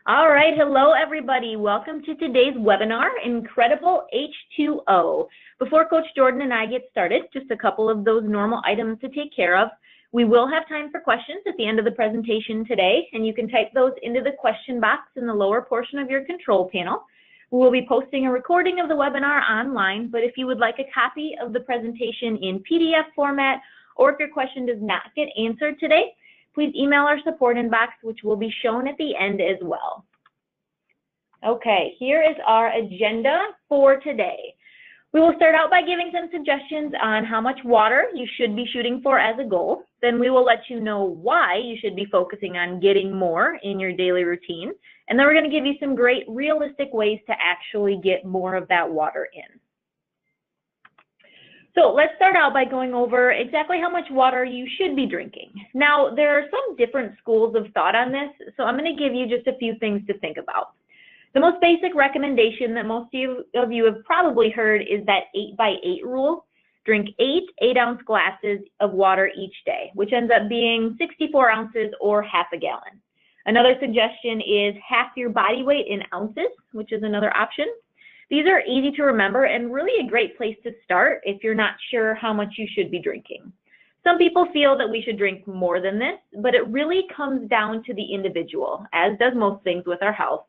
All right, hello everybody. Welcome to today's webinar, Incredible H2O. Before Coach Jordan and I get started, just a couple of those normal items to take care of. We will have time for questions at the end of the presentation today, and you can type those into the question box in the lower portion of your control panel. We will be posting a recording of the webinar online, but if you would like a copy of the presentation in PDF format, or if your question does not get answered today, please email our support inbox, which will be shown at the end as well. Okay, here is our agenda for today. We will start out by giving some suggestions on how much water you should be shooting for as a goal. Then we will let you know why you should be focusing on getting more in your daily routine. And then we're going to give you some great realistic ways to actually get more of that water in. So let's start out by going over exactly how much water you should be drinking. Now, there are some different schools of thought on this, so I'm going to give you just a few things to think about. The most basic recommendation that most of you have probably heard is that 8x8 rule. Drink 8 8-ounce glasses of water each day, which ends up being 64 ounces or half a gallon. Another suggestion is half your body weight in ounces, which is another option. These are easy to remember and really a great place to start if you're not sure how much you should be drinking. Some people feel that we should drink more than this, but it really comes down to the individual, as does most things with our health.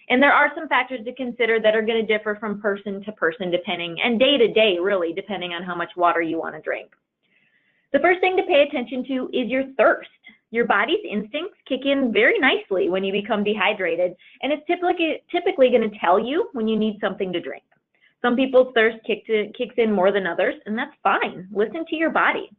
And there are some factors to consider that are going to differ from person to person depending, and day to day really, depending on how much water you want to drink. The first thing to pay attention to is your thirst. Your body's instincts kick in very nicely when you become dehydrated, and it's typically going to tell you when you need something to drink. Some people's thirst kicks in more than others, and that's fine. Listen to your body.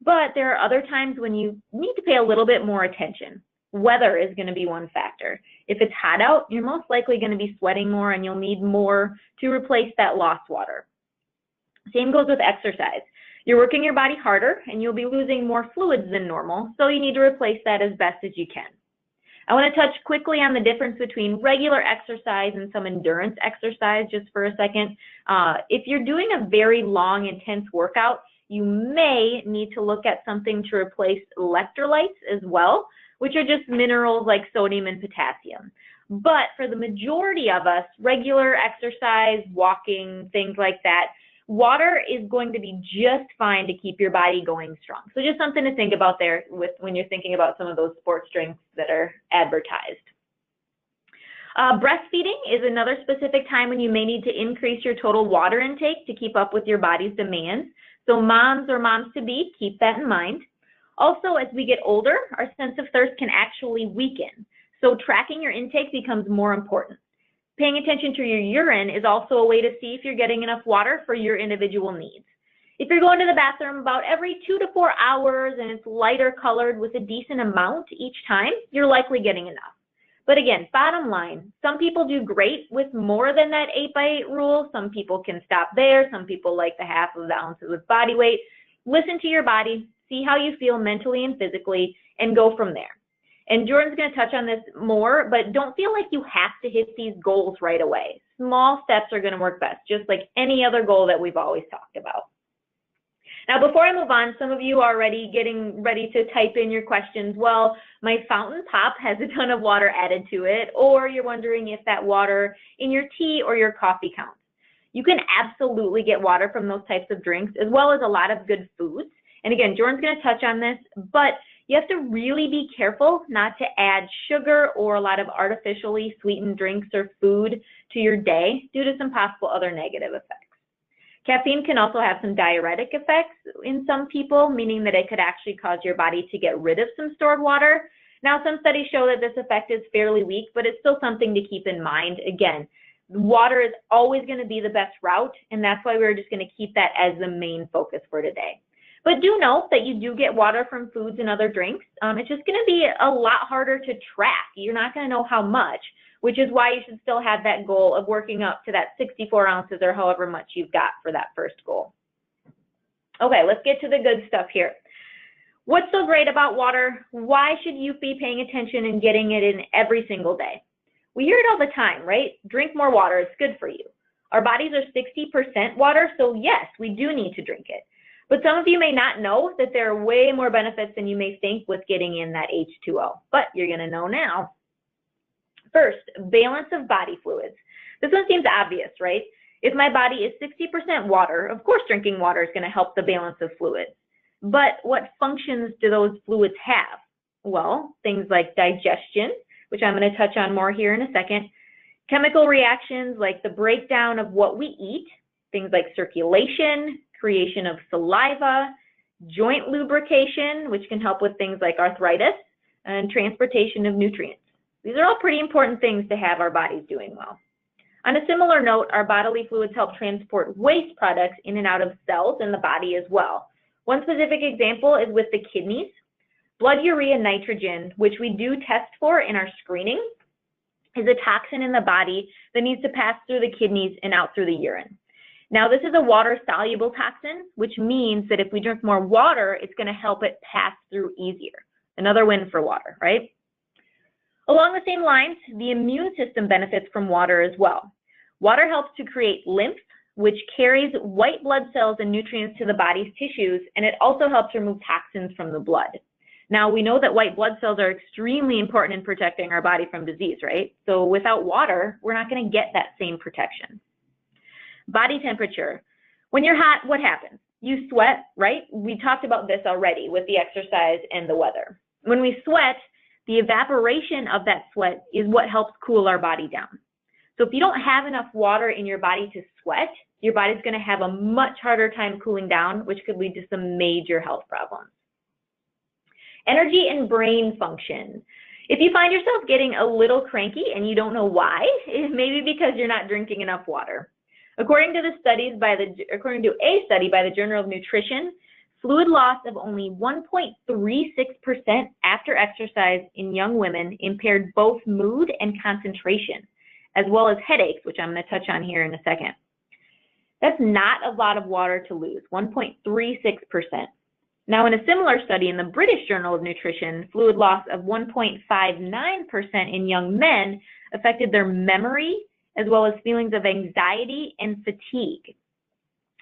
But there are other times when you need to pay a little bit more attention. Weather is going to be one factor. If it's hot out, you're most likely going to be sweating more, and you'll need more to replace that lost water. Same goes with exercise. You're working your body harder and you'll be losing more fluids than normal, so you need to replace that as best as you can. I want to touch quickly on the difference between regular exercise and some endurance exercise just for a second. If you're doing a very long, intense workout, you may need to look at something to replace electrolytes as well, which are just minerals like sodium and potassium. But for the majority of us, regular exercise, walking, things like that, water is going to be just fine to keep your body going strong. So just something to think about there when you're thinking about some of those sports drinks that are advertised. Breastfeeding is another specific time when you may need to increase your total water intake to keep up with your body's demands. So moms or moms-to-be, keep that in mind. Also, as we get older, our sense of thirst can actually weaken. So tracking your intake becomes more important. Paying attention to your urine is also a way to see if you're getting enough water for your individual needs. If you're going to the bathroom about every 2 to 4 hours and it's lighter colored with a decent amount each time, you're likely getting enough. But again, bottom line, some people do great with more than that 8x8 rule. Some people can stop there. Some people like the half of the ounces with body weight. Listen to your body, see how you feel mentally and physically, and go from there. And Jordan's going to touch on this more, but don't feel like you have to hit these goals right away. Small steps are going to work best, just like any other goal that we've always talked about. Now, before I move on, some of you are already getting ready to type in your questions. Well, my fountain pop has a ton of water added to it, or you're wondering if that water in your tea or your coffee counts. You can absolutely get water from those types of drinks, as well as a lot of good foods. And again, Jordan's going to touch on this, but you have to really be careful not to add sugar or a lot of artificially sweetened drinks or food to your day due to some possible other negative effects. Caffeine can also have some diuretic effects in some people, meaning that it could actually cause your body to get rid of some stored water. Now, some studies show that this effect is fairly weak, but it's still something to keep in mind. Again, water is always going to be the best route, and that's why we're just going to keep that as the main focus for today. But do note that you do get water from foods and other drinks. It's just going to be a lot harder to track. You're not going to know how much, which is why you should still have that goal of working up to that 64 ounces or however much you've got for that first goal. Okay, let's get to the good stuff here. What's so great about water? Why should you be paying attention and getting it in every single day? We hear it all the time, right? Drink more water, it's good for you. Our bodies are 60% water, so yes, we do need to drink it. But some of you may not know that there are way more benefits than you may think with getting in that H2O, but you're going to know now. First, balance of body fluids. This one seems obvious, right? If my body is 60% water, of course drinking water is going to help the balance of fluids. But what functions do those fluids have? Well, things like digestion, which I'm going to touch on more here in a second, chemical reactions like the breakdown of what we eat, things like circulation, creation of saliva, joint lubrication, which can help with things like arthritis, and transportation of nutrients. These are all pretty important things to have our bodies doing well. On a similar note, our bodily fluids help transport waste products in and out of cells in the body as well. One specific example is with the kidneys. Blood urea nitrogen, which we do test for in our screening, is a toxin in the body that needs to pass through the kidneys and out through the urine. Now, this is a water-soluble toxin, which means that if we drink more water, it's going to help it pass through easier. Another win for water, right? Along the same lines, the immune system benefits from water as well. Water helps to create lymph, which carries white blood cells and nutrients to the body's tissues, and it also helps remove toxins from the blood. Now, we know that white blood cells are extremely important in protecting our body from disease, right? So without water, we're not going to get that same protection. Body temperature. When you're hot, what happens? You sweat, right? We talked about this already with the exercise and the weather. When we sweat, the evaporation of that sweat is what helps cool our body down. So if you don't have enough water in your body to sweat, your body's going to have a much harder time cooling down, which could lead to some major health problems. Energy and brain function. If you find yourself getting a little cranky and you don't know why, it may be because you're not drinking enough water. According to a study by the Journal of Nutrition, fluid loss of only 1.36% after exercise in young women impaired both mood and concentration, as well as headaches, which I'm going to touch on here in a second. That's not a lot of water to lose, 1.36%. Now, in a similar study in the British Journal of Nutrition, fluid loss of 1.59% in young men affected their memory, as well as feelings of anxiety and fatigue.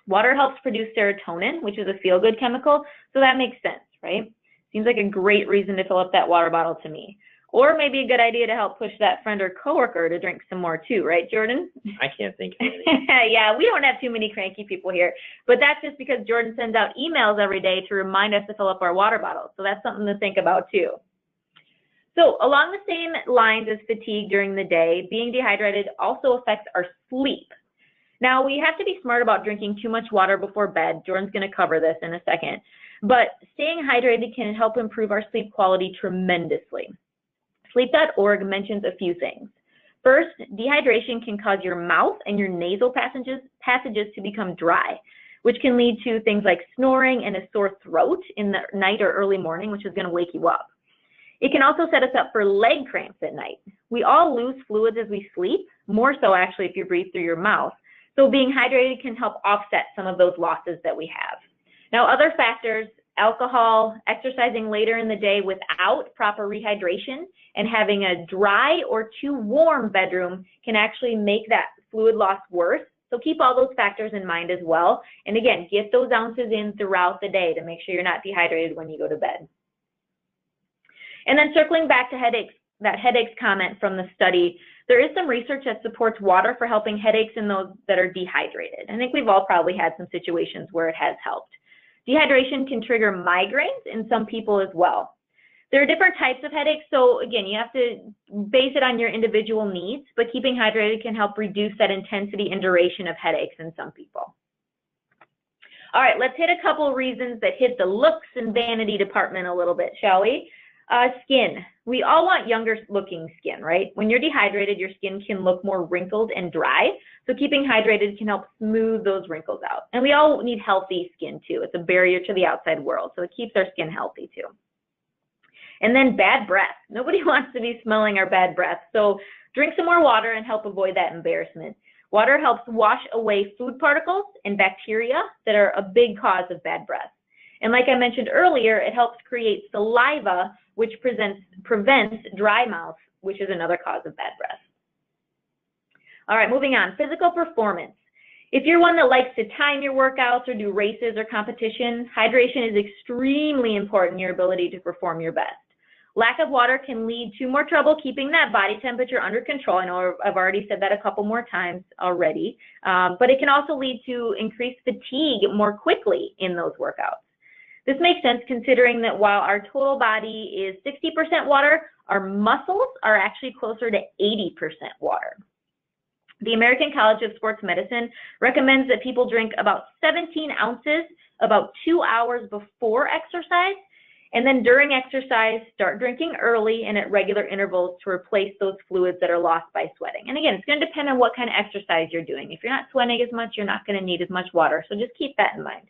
Water helps produce serotonin, which is a feel-good chemical, so that makes sense, right? Seems like a great reason to fill up that water bottle to me. Or maybe a good idea to help push that friend or coworker to drink some more too, right, Jordan? I can't think of anything. Yeah, we don't have too many cranky people here, but that's just because Jordan sends out emails every day to remind us to fill up our water bottles, so that's something to think about too. So along the same lines as fatigue during the day, being dehydrated also affects our sleep. Now, we have to be smart about drinking too much water before bed. Jordan's going to cover this in a second. But staying hydrated can help improve our sleep quality tremendously. Sleep.org mentions a few things. First, dehydration can cause your mouth and your nasal passages to become dry, which can lead to things like snoring and a sore throat in the night or early morning, which is going to wake you up. It can also set us up for leg cramps at night. We all lose fluids as we sleep, more so actually if you breathe through your mouth. So being hydrated can help offset some of those losses that we have. Now, other factors, alcohol, exercising later in the day without proper rehydration, and having a dry or too warm bedroom can actually make that fluid loss worse. So keep all those factors in mind as well. And again, get those ounces in throughout the day to make sure you're not dehydrated when you go to bed. And then circling back to headaches, that headaches comment from the study, there is some research that supports water for helping headaches in those that are dehydrated. I think we've all probably had some situations where it has helped. Dehydration can trigger migraines in some people as well. There are different types of headaches, so again, you have to base it on your individual needs, but keeping hydrated can help reduce that intensity and duration of headaches in some people. All right, let's hit a couple reasons that hit the looks and vanity department a little bit, shall we? Skin. We all want younger looking skin, right? When you're dehydrated, your skin can look more wrinkled and dry. So keeping hydrated can help smooth those wrinkles out. And we all need healthy skin too. It's a barrier to the outside world. So it keeps our skin healthy too. And then bad breath. Nobody wants to be smelling our bad breath. So drink some more water and help avoid that embarrassment. Water helps wash away food particles and bacteria that are a big cause of bad breath. And like I mentioned earlier, it helps create saliva, which prevents dry mouth, which is another cause of bad breath. All right, moving on, physical performance. If you're one that likes to time your workouts or do races or competition, hydration is extremely important in your ability to perform your best. Lack of water can lead to more trouble keeping that body temperature under control. I know I've already said that a couple more times already, but it can also lead to increased fatigue more quickly in those workouts. This makes sense considering that while our total body is 60% water, our muscles are actually closer to 80% water. The American College of Sports Medicine recommends that people drink about 17 ounces about 2 hours before exercise, and then during exercise, start drinking early and at regular intervals to replace those fluids that are lost by sweating. And again, it's going to depend on what kind of exercise you're doing. If you're not sweating as much, you're not going to need as much water, so just keep that in mind.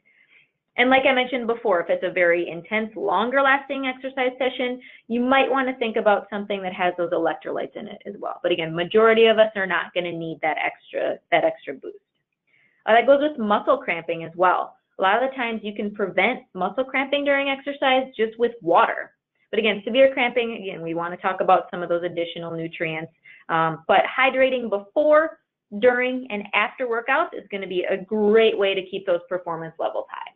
And like I mentioned before, if it's a very intense, longer lasting exercise session, you might want to think about something that has those electrolytes in it as well. But again, majority of us are not going to need that extra boost. That goes with muscle cramping as well. A lot of the times you can prevent muscle cramping during exercise just with water. But again, severe cramping, again, we want to talk about some of those additional nutrients. But hydrating before, during, and after workouts is going to be a great way to keep those performance levels high.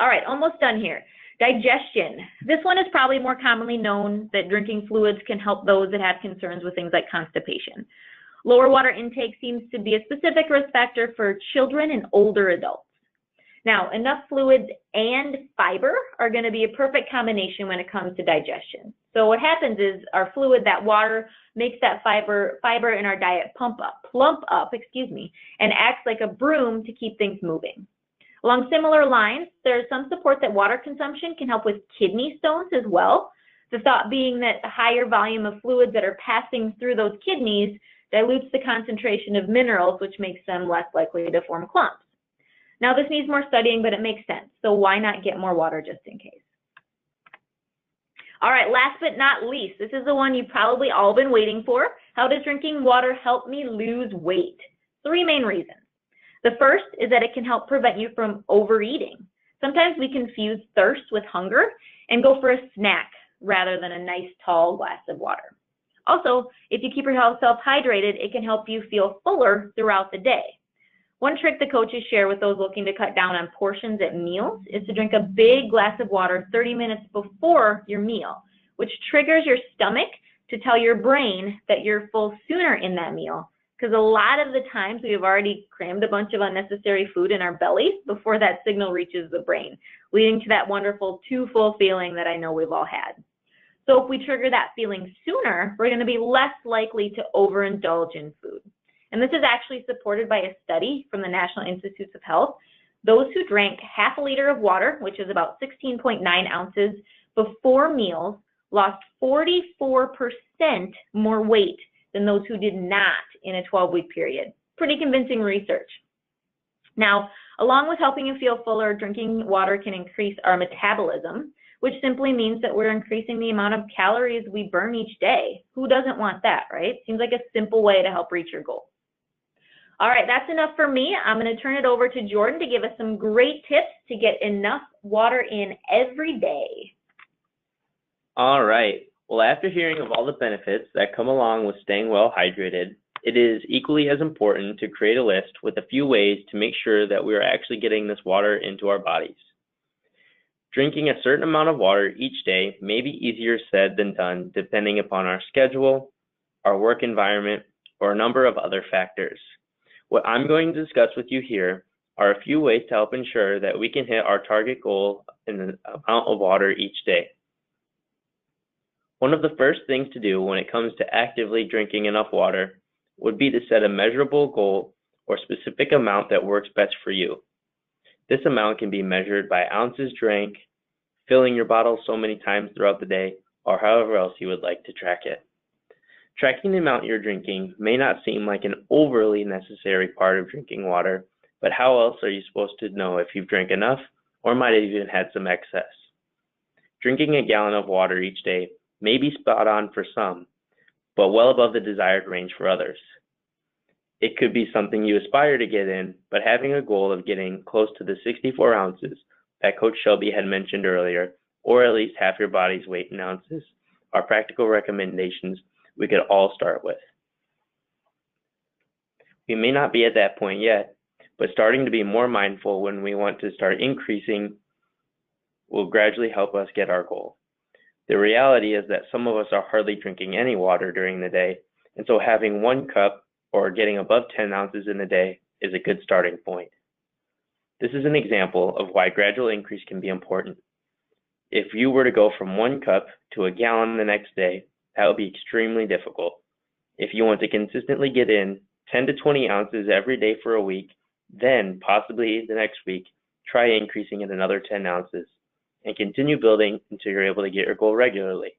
All right, almost done here. Digestion. This one is probably more commonly known that drinking fluids can help those that have concerns with things like constipation. Lower water intake seems to be a specific risk factor for children and older adults. Now, enough fluids and fiber are going to be a perfect combination when it comes to digestion. So what happens is our fluid, that water, makes that fiber in our diet plump up, and acts like a broom to keep things moving. Along similar lines, there's some support that water consumption can help with kidney stones as well. The thought being that the higher volume of fluids that are passing through those kidneys dilutes the concentration of minerals, which makes them less likely to form clumps. Now, this needs more studying, but it makes sense. So why not get more water just in case? All right, last but not least, this is the one you've probably all been waiting for. How does drinking water help me lose weight? 3 main reasons. The first is that it can help prevent you from overeating. Sometimes we confuse thirst with hunger and go for a snack rather than a nice tall glass of water. Also, if you keep yourself hydrated, it can help you feel fuller throughout the day. One trick the coaches share with those looking to cut down on portions at meals is to drink a big glass of water 30 minutes before your meal, which triggers your stomach to tell your brain that you're full sooner in that meal. Because a lot of the times we have already crammed a bunch of unnecessary food in our bellies before that signal reaches the brain, leading to that wonderful too full feeling that I know we've all had. So if we trigger that feeling sooner, we're going to be less likely to overindulge in food. And this is actually supported by a study from the National Institutes of Health. Those who drank half a liter of water, which is about 16.9 ounces, before meals lost 44% more weight than those who did not in a 12-week period. Pretty convincing research. Now, along with helping you feel fuller, drinking water can increase our metabolism, which simply means that we're increasing the amount of calories we burn each day. Who doesn't want that, right? Seems like a simple way to help reach your goal. All right, that's enough for me. I'm going to turn it over to Jordan to give us some great tips to get enough water in every day. All right. Well, after hearing of all the benefits that come along with staying well hydrated, it is equally as important to create a list with a few ways to make sure that we are actually getting this water into our bodies. Drinking a certain amount of water each day may be easier said than done depending upon our schedule, our work environment, or a number of other factors. What I'm going to discuss with you here are a few ways to help ensure that we can hit our target goal in the amount of water each day. One of the first things to do when it comes to actively drinking enough water would be to set a measurable goal or specific amount that works best for you. This amount can be measured by ounces drank, filling your bottle so many times throughout the day, or however else you would like to track it. Tracking the amount you're drinking may not seem like an overly necessary part of drinking water, but how else are you supposed to know if you've drank enough or might have even had some excess? Drinking a gallon of water each day may be spot on for some, but well above the desired range for others. It could be something you aspire to get in, but having a goal of getting close to the 64 ounces that Coach Shelby had mentioned earlier, or at least half your body's weight in ounces, are practical recommendations we could all start with. We may not be at that point yet, but starting to be more mindful when we want to start increasing will gradually help us get our goal. The reality is that some of us are hardly drinking any water during the day, and so having 1 cup or getting above 10 ounces in a day is a good starting point. This is an example of why gradual increase can be important. If you were to go from 1 cup to a gallon the next day, that would be extremely difficult. If you want to consistently get in 10 to 20 ounces every day for a week, then possibly the next week, try increasing it another 10 ounces and continue building until you're able to get your goal regularly.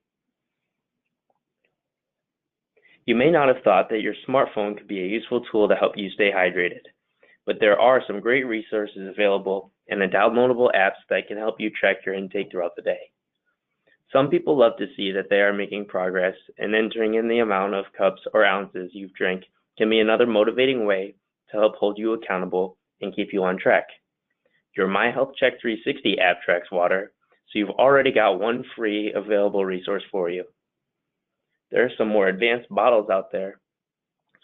You may not have thought that your smartphone could be a useful tool to help you stay hydrated, but there are some great resources available and the downloadable apps that can help you track your intake throughout the day. Some people love to see that they are making progress, and entering in the amount of cups or ounces you've drank can be another motivating way to help hold you accountable and keep you on track. Your My Health Check 360 app tracks water, so you've already got one free available resource for you. There are some more advanced bottles out there,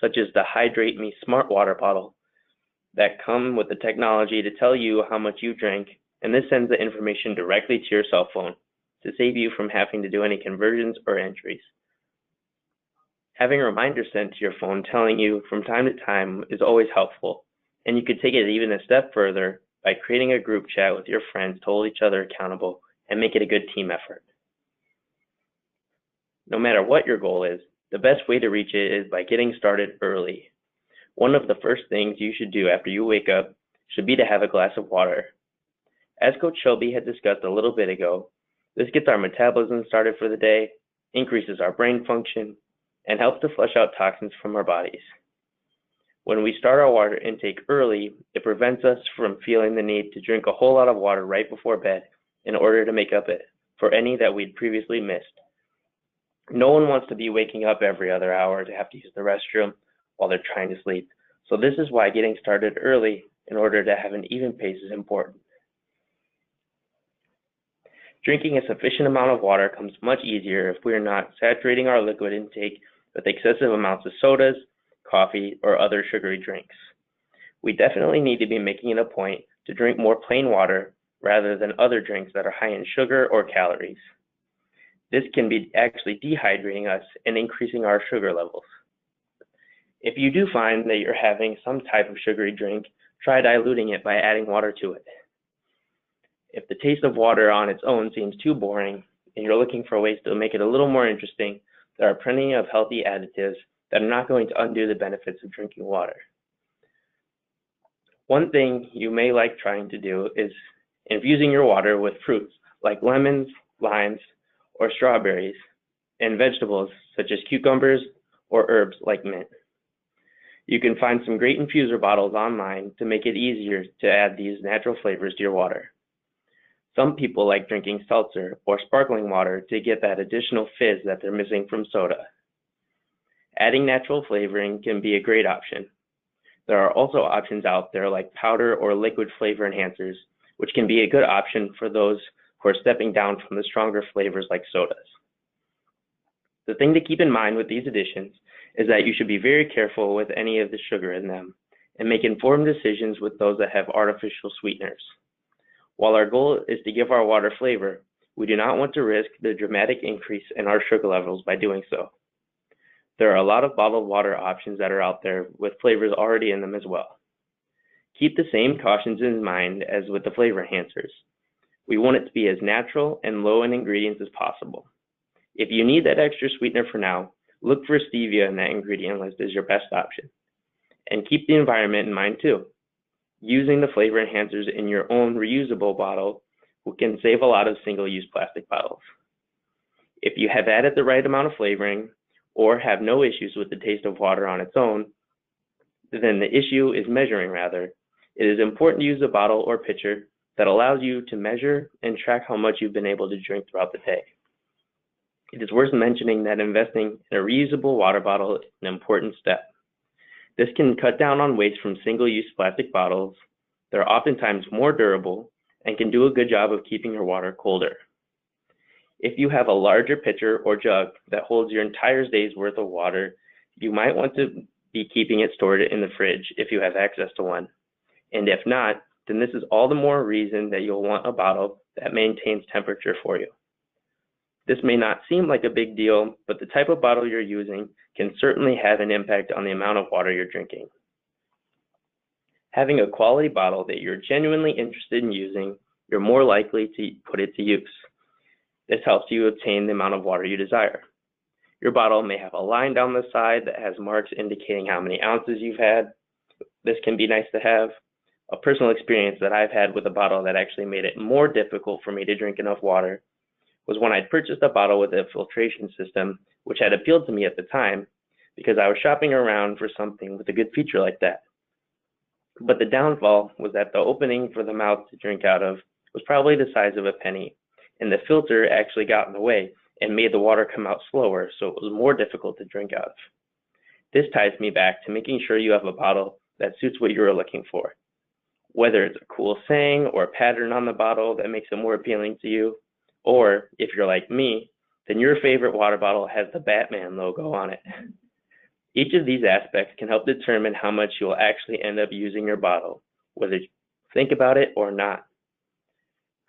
such as the Hydrate Me Smart Water bottle, that come with the technology to tell you how much you drank, and this sends the information directly to your cell phone to save you from having to do any conversions or entries. Having reminders sent to your phone telling you from time to time is always helpful, and you could take it even a step further by creating a group chat with your friends to hold each other accountable and make it a good team effort. No matter what your goal is, the best way to reach it is by getting started early. One of the first things you should do after you wake up should be to have a glass of water. As Coach Shelby had discussed a little bit ago, this gets our metabolism started for the day, increases our brain function, and helps to flush out toxins from our bodies. When we start our water intake early, it prevents us from feeling the need to drink a whole lot of water right before bed in order to make up for any that we'd previously missed. No one wants to be waking up every other hour to have to use the restroom while they're trying to sleep, so this is why getting started early in order to have an even pace is important. Drinking a sufficient amount of water comes much easier if we are not saturating our liquid intake with excessive amounts of sodas, coffee, or other sugary drinks. We definitely need to be making it a point to drink more plain water rather than other drinks that are high in sugar or calories. This can be actually dehydrating us and increasing our sugar levels. If you do find that you're having some type of sugary drink, try diluting it by adding water to it. If the taste of water on its own seems too boring and you're looking for ways to make it a little more interesting, there are plenty of healthy additives that are not going to undo the benefits of drinking water. One thing you may like trying to do is infusing your water with fruits like lemons, limes, or strawberries, and vegetables such as cucumbers or herbs like mint. You can find some great infuser bottles online to make it easier to add these natural flavors to your water. Some people like drinking seltzer or sparkling water to get that additional fizz that they're missing from soda. Adding natural flavoring can be a great option. There are also options out there like powder or liquid flavor enhancers, which can be a good option for those who are stepping down from the stronger flavors like sodas. The thing to keep in mind with these additions is that you should be very careful with any of the sugar in them and make informed decisions with those that have artificial sweeteners. While our goal is to give our water flavor, we do not want to risk the dramatic increase in our sugar levels by doing so. There are a lot of bottled water options that are out there with flavors already in them as well. Keep the same cautions in mind as with the flavor enhancers. We want it to be as natural and low in ingredients as possible. If you need that extra sweetener for now, look for stevia in that ingredient list as your best option. And keep the environment in mind too. Using the flavor enhancers in your own reusable bottle can save a lot of single-use plastic bottles. If you have added the right amount of flavoring or have no issues with the taste of water on its own, then the issue is measuring rather. It is important to use a bottle or pitcher that allows you to measure and track how much you've been able to drink throughout the day. It is worth mentioning that investing in a reusable water bottle is an important step. This can cut down on waste from single-use plastic bottles. They're oftentimes more durable and can do a good job of keeping your water colder. If you have a larger pitcher or jug that holds your entire day's worth of water, you might want to be keeping it stored in the fridge if you have access to one. And if not, then this is all the more reason that you'll want a bottle that maintains temperature for you. This may not seem like a big deal, but the type of bottle you're using can certainly have an impact on the amount of water you're drinking. Having a quality bottle that you're genuinely interested in using, you're more likely to put it to use. This helps you obtain the amount of water you desire. Your bottle may have a line down the side that has marks indicating how many ounces you've had. This can be nice to have. A personal experience that I've had with a bottle that actually made it more difficult for me to drink enough water was when I'd purchased a bottle with a filtration system, which had appealed to me at the time because I was shopping around for something with a good feature like that. But the downfall was that the opening for the mouth to drink out of was probably the size of a penny, and the filter actually got in the way and made the water come out slower, so it was more difficult to drink out of. This ties me back to making sure you have a bottle that suits what you're looking for. Whether it's a cool saying or a pattern on the bottle that makes it more appealing to you, or if you're like me, then your favorite water bottle has the Batman logo on it. Each of these aspects can help determine how much you'll actually end up using your bottle, whether you think about it or not.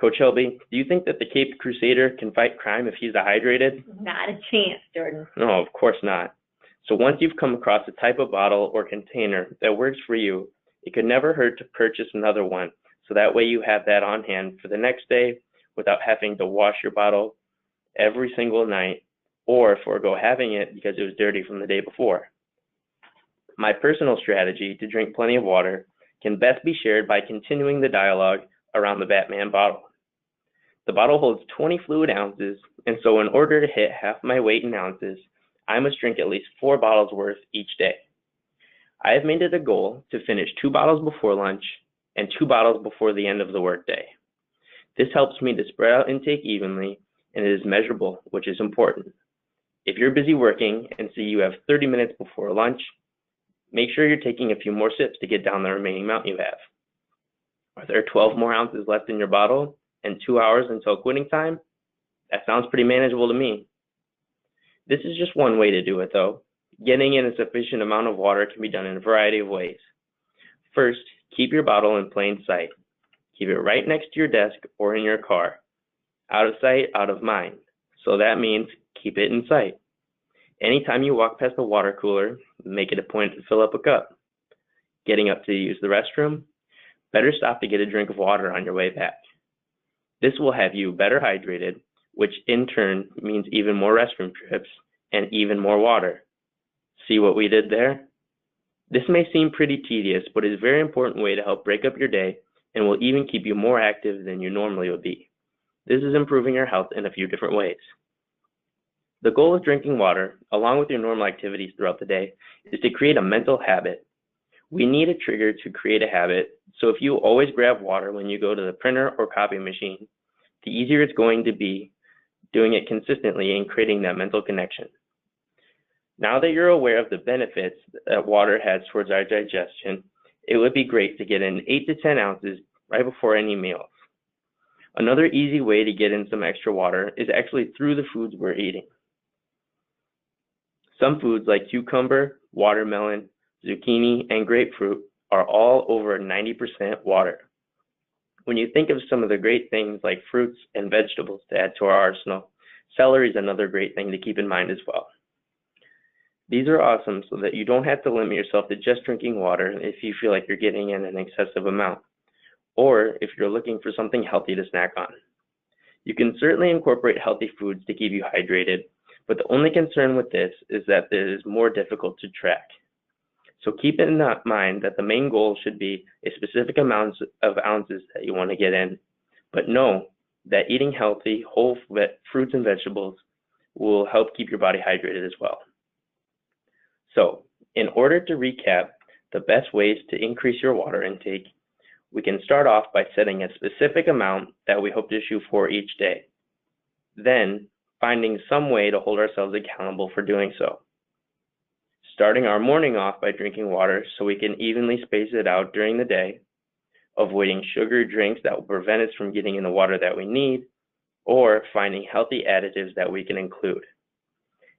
Coach Helby, do you think that the Cape Crusader can fight crime if he's dehydrated? Not a chance, Jordan. No, of course not. So once you've come across a type of bottle or container that works for you, it could never hurt to purchase another one, so that way you have that on hand for the next day without having to wash your bottle every single night or forego having it because it was dirty from the day before. My personal strategy to drink plenty of water can best be shared by continuing the dialogue around the Batman bottle. The bottle holds 20 fluid ounces, and so in order to hit half my weight in ounces, I must drink at least 4 bottles worth each day. I have made it a goal to finish 2 bottles before lunch and 2 bottles before the end of the workday. This helps me to spread out intake evenly, and it is measurable, which is important. If you're busy working and see you have 30 minutes before lunch, make sure you're taking a few more sips to get down the remaining amount you have. Are there 12 more ounces left in your bottle and 2 hours until quitting time? That sounds pretty manageable to me. This is just one way to do it though. Getting in a sufficient amount of water can be done in a variety of ways. First, keep your bottle in plain sight. Keep it right next to your desk or in your car. Out of sight, out of mind. So that means keep it in sight. Anytime you walk past a water cooler, make it a point to fill up a cup. Getting up to use the restroom, better stop to get a drink of water on your way back. This will have you better hydrated, which in turn means even more restroom trips and even more water. See what we did there? This may seem pretty tedious, but is a very important way to help break up your day and will even keep you more active than you normally would be. This is improving your health in a few different ways. The goal of drinking water, along with your normal activities throughout the day, is to create a mental habit. We need a trigger to create a habit, so if you always grab water when you go to the printer or copy machine, the easier it's going to be doing it consistently and creating that mental connection. Now that you're aware of the benefits that water has towards our digestion, it would be great to get in 8 to 10 ounces right before any meals. Another easy way to get in some extra water is actually through the foods we're eating. Some foods like cucumber, watermelon, zucchini, and grapefruit are all over 90% water. When you think of some of the great things like fruits and vegetables to add to our arsenal, celery is another great thing to keep in mind as well. These are awesome so that you don't have to limit yourself to just drinking water if you feel like you're getting in an excessive amount, or if you're looking for something healthy to snack on. You can certainly incorporate healthy foods to keep you hydrated, but the only concern with this is that it is more difficult to track. So keep in mind that the main goal should be a specific amount of ounces that you want to get in, but know that eating healthy, whole fruits and vegetables will help keep your body hydrated as well. So, in order to recap the best ways to increase your water intake, we can start off by setting a specific amount that we hope to shoot for each day. Then, finding some way to hold ourselves accountable for doing so. Starting our morning off by drinking water so we can evenly space it out during the day, avoiding sugar drinks that will prevent us from getting in the water that we need, or finding healthy additives that we can include.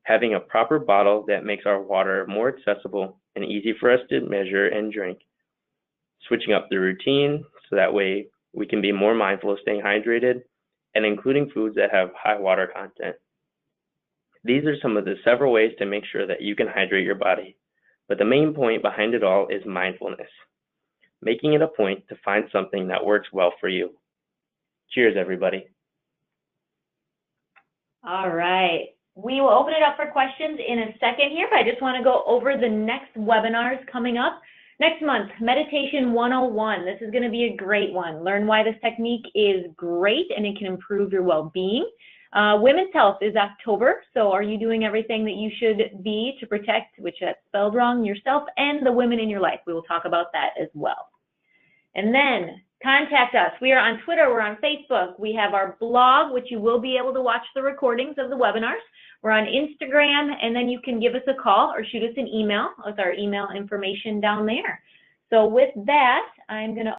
Having a proper bottle that makes our water more accessible and easy for us to measure and drink. Switching up the routine so that way we can be more mindful of staying hydrated, and including foods that have high water content. These are some of the several ways to make sure that you can hydrate your body, but the main point behind it all is mindfulness, making it a point to find something that works well for you. Cheers, everybody. All right. We will open it up for questions in a second here, but I just want to go over the next webinars coming up. Next month, Meditation 101. This is going to be a great one. Learn why this technique is great and it can improve your well-being. Women's Health is October, so are you doing everything that you should be to protect, which that's spelled wrong, yourself and the women in your life? We will talk about that as well. And then contact us. We are on Twitter, we're on Facebook, we have our blog, which you will be able to watch the recordings of the webinars. We're on Instagram, and then you can give us a call or shoot us an email with our email information down there. So with that, I'm going to